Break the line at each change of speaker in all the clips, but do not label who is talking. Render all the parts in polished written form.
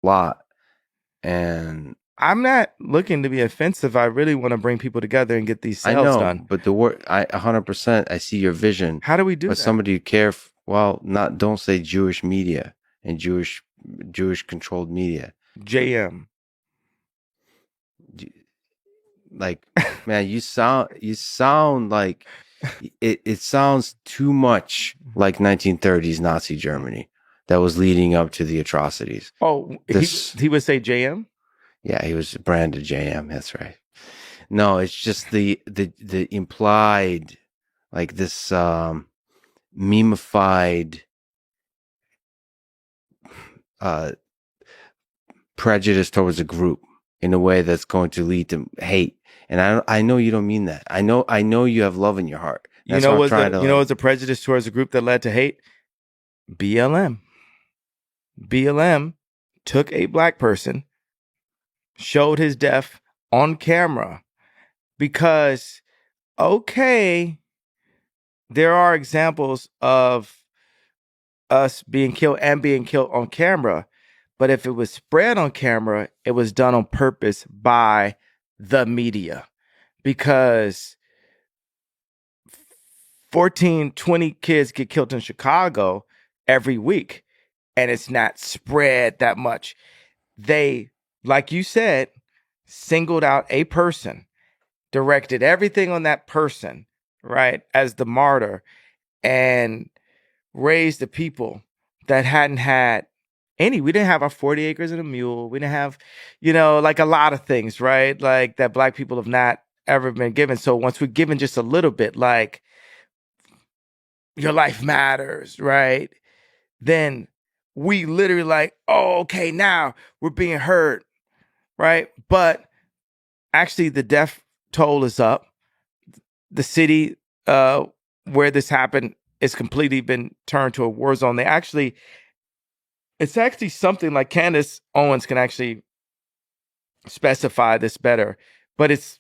lot. And
I'm not looking to be offensive. I really want to bring people together and get these
I
sales
know,
done.
but the word, I 100%, I see your vision.
How do we do
But
that?
somebody care, well, not, don't say Jewish media and Jewish controlled media.
JM.
Like, man, you sound like it sounds too much like 1930s Nazi Germany that was leading up to the atrocities.
Oh,
This,
he would say JM?
yeah, he was branded JM. That's right. No, it's just the implied, like this memeified uh prejudice towards a group in a way that's going to lead to hate. And I know you don't mean that. I know you have love in your heart. That's what I'm trying to,
You know
like.
what's a prejudice towards a group that led to hate? BLM. BLM took a black person, showed his death on camera because, okay, there are examples of us being killed and being killed on camera. But if it was spread on camera, it was done on purpose by the media because 14, 20 kids get killed in Chicago every week and it's not spread that much. They, like you said, singled out a person, directed everything on that person, right, as the martyr, and raised the people that hadn't had any. We didn't have our 40 acres and a mule. We didn't have, like a lot of things, right? Like that black people have not ever been given. So once we're given just a little bit, like your life matters, right? Then we literally like, oh, okay, now we're being heard, right? But actually the death toll is up. The city where this happened is completely been turned to a war zone. It's actually something like Candace Owens can actually specify this better, but it's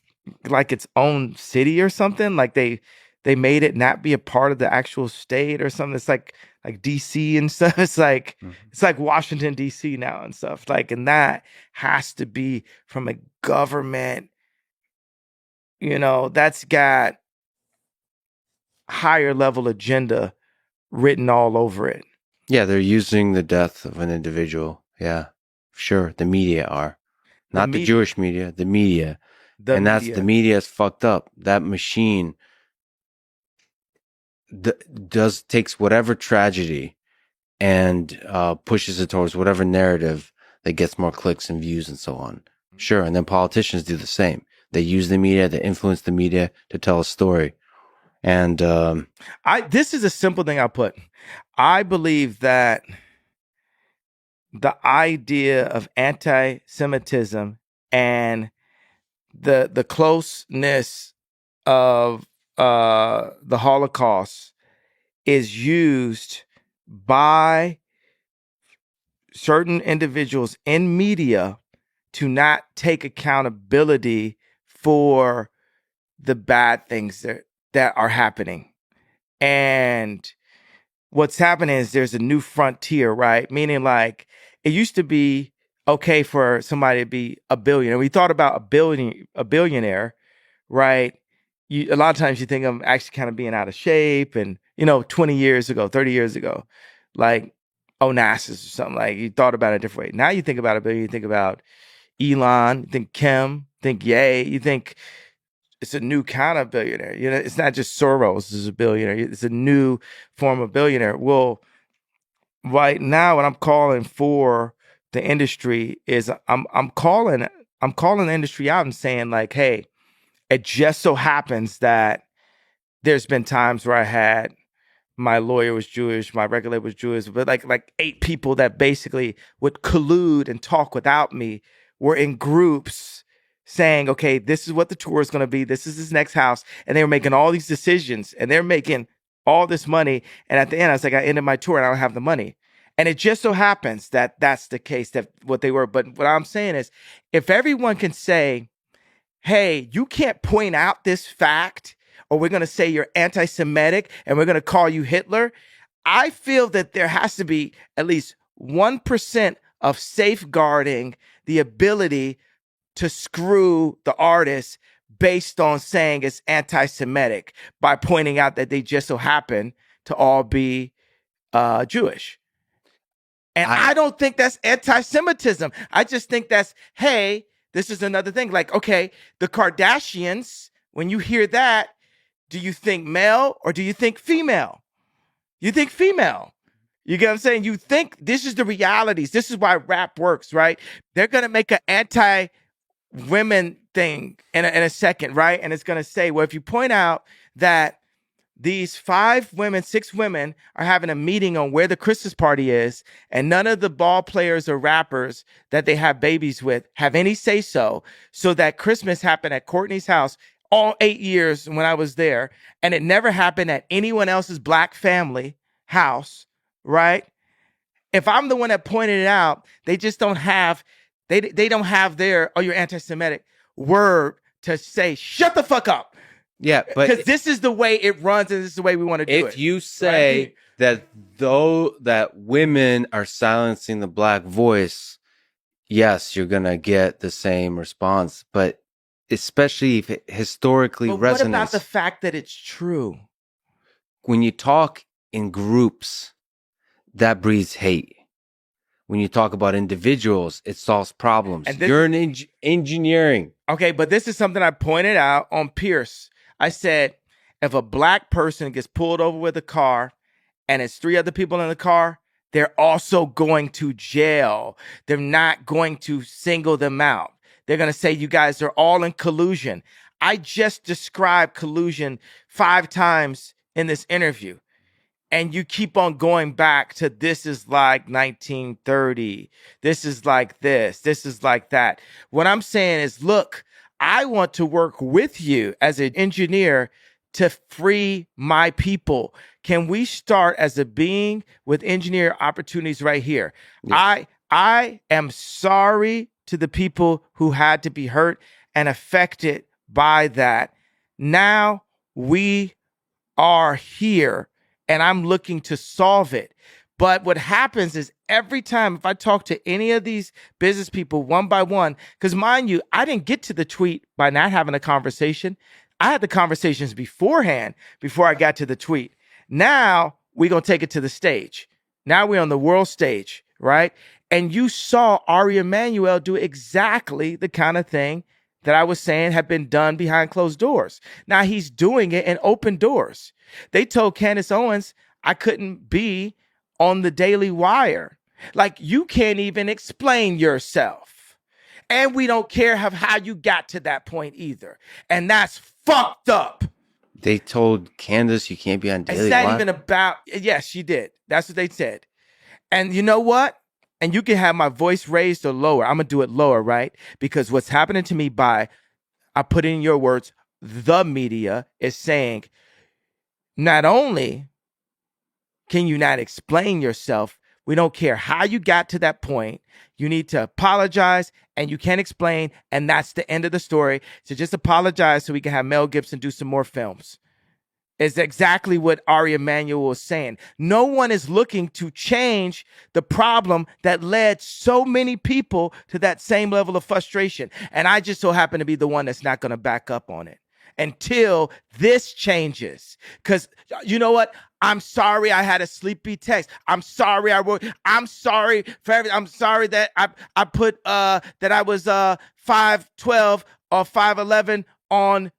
like its own city or something. Like they made it not be a part of the actual state or something. It's like DC and stuff. It's like Washington DC now and stuff. Like, and that has to be from a government, that's got higher level agenda written all over it.
Yeah, they're using the death of an individual. Yeah, sure. The media are.
The
Not the
media,
Jewish media, the media.
the
And that's, the
media.
media is fucked up. That machine takes whatever tragedy and pushes it towards whatever narrative that gets more clicks and views and so on. Sure. And then politicians do the same. They use the media, they influence the media to tell a story. And
This is a simple thing I'll put. I believe that the idea of anti-Semitism and the closeness of the Holocaust is used by certain individuals in media to not take accountability for the bad things that are happening. And what's happening is there's a new frontier, right? Meaning, like, it used to be okay for somebody to be a billionaire. We thought about a billionaire, right? A lot of times you think of them actually kind of being out of shape, and 20 years ago, 30 years ago, like Onassis or something. Like, you thought about it a different way. Now you think about a billion, you think about Elon, you think Kim, think Ye, you think it's a new kind of billionaire. It's not just Soros is a billionaire. It's a new form of billionaire. Well, right now, what I'm calling for the industry is I'm calling the industry out and saying, like, hey, it just so happens that there's been times where I had my lawyer was Jewish, my regulator was Jewish, but like 8 people that basically would collude and talk without me were in groups saying, okay, this is what the tour is going to be. This is his next house. And they were making all these decisions and they're making all this money. And at the end, I was like, I ended my tour and I don't have the money. And it just so happens that that's the case, that what they were. But what I'm saying is, if everyone can say, hey, you can't point out this fact, or we're going to say you're anti-Semitic and we're going to call you Hitler, I feel that there has to be at least 1% of safeguarding the ability to screw the artist based on saying it's anti-Semitic by pointing out that they just so happen to all be Jewish. And I don't think that's anti-Semitism. I just think that's, hey, this is another thing. Like, okay, the Kardashians, when you hear that, do you think male or do you think female? You think female. You get what I'm saying? You think this is the realities. This is why rap works, right? They're going to make an anti-women thing in a second, right? And it's going to say, well, if you point out that these 6 women are having a meeting on where the Christmas party is, and none of the ball players or rappers that they have babies with have any say so that Christmas happened at Courtney's house all 8 years when I was there, and it never happened at anyone else's black family house, right? If I'm the one that pointed it out, they just don't have, they don't have their, oh, you're anti-Semitic word to say, shut the fuck up.
Yeah, but
because this is the way it runs, and this is the way we want to do it.
If you say that that women are silencing the black voice, yes, you're gonna get the same response. But especially if it historically resonates.
What about the fact that it's true?
When you talk in groups, that breeds hate. When you talk about individuals, it solves problems. You're in engineering.
Okay, but this is something I pointed out on Pierce. I said, if a black person gets pulled over with a car and it's 3 other people in the car, they're also going to jail. They're not going to single them out. They're going to say, you guys are all in collusion. I just described collusion 5 times in this interview. And you keep on going back to this is like 1930. This is like this. This is like that. What I'm saying is, look, I want to work with you as an engineer to free my people. Can we start as a being with engineer opportunities right here? Yeah. I am sorry to the people who had to be hurt and affected by that. Now we are here and I'm looking to solve it. But what happens is every time, if I talk to any of these business people one by one, because mind you, I didn't get to the tweet by not having a conversation. I had the conversations beforehand before I got to the tweet. Now we're going to take it to the stage. Now we're on the world stage, right? And you saw Ari Emanuel do exactly the kind of thing that I was saying had been done behind closed doors. Now he's doing it in open doors. They told Candace Owens I couldn't be on the Daily Wire. Like, you can't even explain yourself. And we don't care how you got to that point either. And that's fucked up.
They told Candace you can't be on Daily Wire?
It's not even about, yes, she did. That's what they said. And you know what? And you can have my voice raised or lower. I'm going to do it lower, right? Because what's happening to me I put in your words, the media is saying, not only can you not explain yourself, we don't care how you got to that point. You need to apologize, and you can't explain, and that's the end of the story. So just apologize so we can have Mel Gibson do some more films. Is exactly what Ari Emanuel was saying. No one is looking to change the problem that led so many people to that same level of frustration. And I just so happen to be the one that's not going to back up on it until this changes. Because you know what? I'm sorry I had a sleepy text. I'm sorry I wrote. I'm sorry for everything. I'm sorry that I put that I was 5'12" or 5'11" on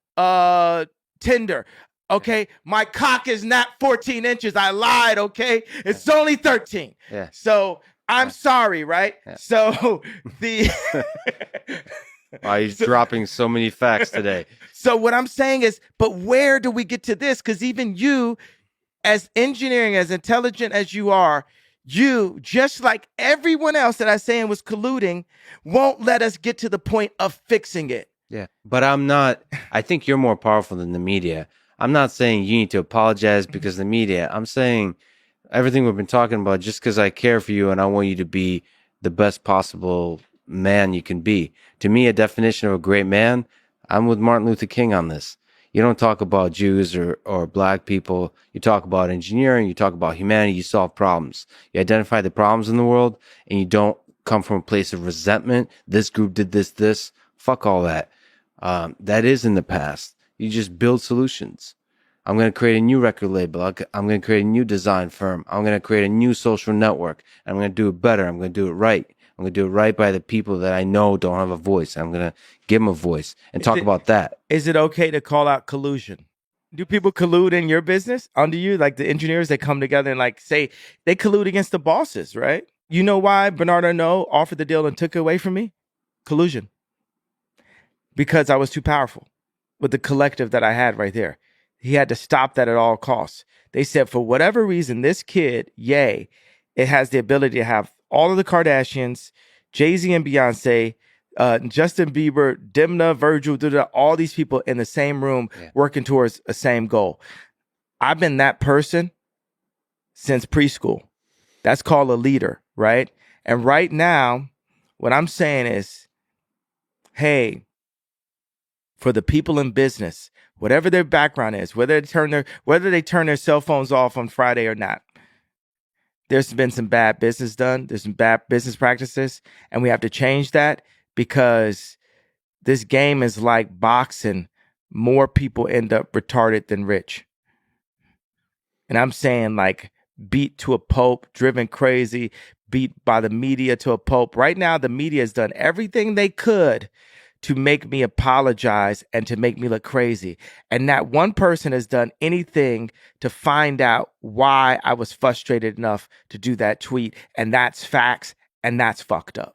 Tinder. Okay, my cock is not 14 inches. I lied, okay? It's only 13.
Yeah.
So I'm sorry, right? Yeah. So the...
Wow, he's dropping so many facts today.
So what I'm saying is, but where do we get to this? Because even you, as engineering, as intelligent as you are, you, just like everyone else that I saying was colluding, won't let us get to the point of fixing it.
Yeah, but I'm not... I think you're more powerful than the media. I'm not saying you need to apologize because of the media. I'm saying everything we've been talking about just because I care for you and I want you to be the best possible man you can be. To me, a definition of a great man, I'm with Martin Luther King on this. You don't talk about Jews or black people. You talk about engineering. You talk about humanity. You solve problems. You identify the problems in the world and you don't come from a place of resentment. This group did this. Fuck all that. That is in the past. You just build solutions. I'm going to create a new record label. I'm going to create a new design firm. I'm going to create a new social network. I'm going to do it better. I'm going to do it right. I'm going to do it right by the people that I know don't have a voice. I'm going to give them a voice and talk about that.
Is it okay to call out collusion? Do people collude in your business under you? Like the engineers, they come together and like say they collude against the bosses, right? You know why Bernard Arnault offered the deal and took it away from me? Collusion. Because I was too powerful with the collective that I had right there. He had to stop that at all costs. They said, for whatever reason, this kid, Ye, it has the ability to have all of the Kardashians, Jay-Z and Beyonce, Justin Bieber, Demna, Virgil, all these people in the same room working towards a same goal. I've been that person since preschool. That's called a leader, right? And right now, what I'm saying is, hey, for the people in business, whatever their background is, whether they turn their cell phones off on Friday or not, there's been some bad business done. There's some bad business practices, and we have to change that because this game is like boxing. More people end up retarded than rich. And I'm saying like beat to a pulp, driven crazy, beat by the media to a pulp. Right now, the media has done everything they could to make me apologize and to make me look crazy. And not one person has done anything to find out why I was frustrated enough to do that tweet. And that's facts, and that's fucked up.